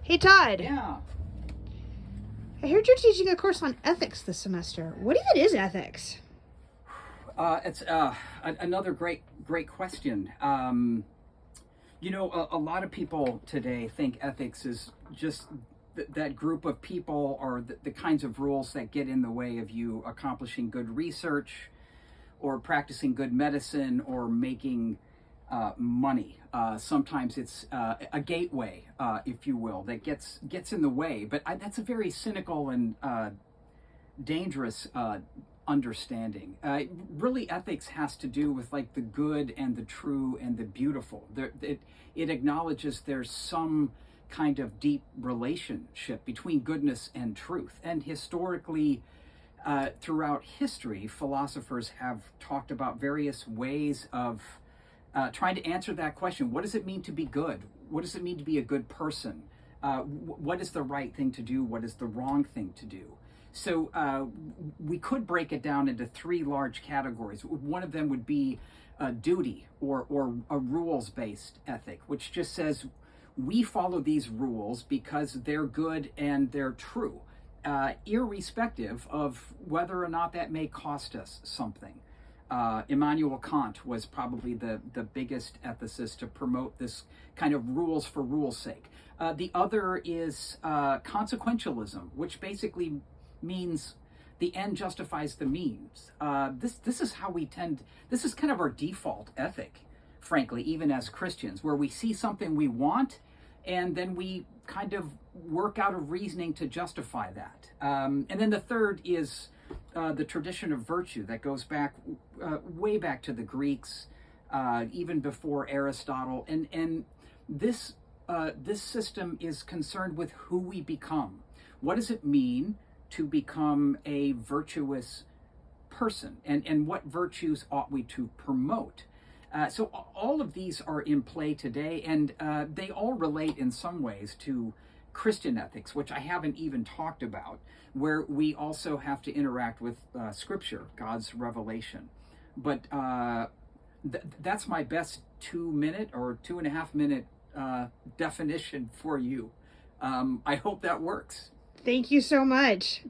Hey, Todd. Yeah. I heard you're teaching a course on ethics this semester. What even is ethics? It's another great question. A lot of people today think ethics is just that group of people or the kinds of rules that get in the way of you accomplishing good research or practicing good medicine or making money. Sometimes it's a gateway, if you will, that gets in the way. But that's a very cynical and dangerous understanding. Really, ethics has to do with like the good and the true and the beautiful. It acknowledges there's some kind of deep relationship between goodness and truth. And historically, throughout history, philosophers have talked about various ways of trying to answer that question. What does it mean to be good? What does it mean to be a good person? What is the right thing to do? What is the wrong thing to do? So we could break it down into three large categories. One of them would be duty or a rules-based ethic, which just says we follow these rules because they're good and they're true, irrespective of whether or not that may cost us something. Immanuel Kant was probably the biggest ethicist to promote this kind of rules for rules' sake. The other is consequentialism, which basically means the end justifies the means. This is how we tend. This is kind of our default ethic, frankly, even as Christians, where we see something we want, and then we kind of work out of reasoning to justify that. And then the third is the tradition of virtue that goes back way back to the Greeks, even before Aristotle, and this system is concerned with who we become. What does it mean to become a virtuous person, and what virtues ought we to promote? So all of these are in play today, and they all relate in some ways to Christian ethics, which I haven't even talked about, where we also have to interact with Scripture, God's revelation. But that's my best 2-minute or 2.5-minute definition for you. I hope that works. Thank you so much.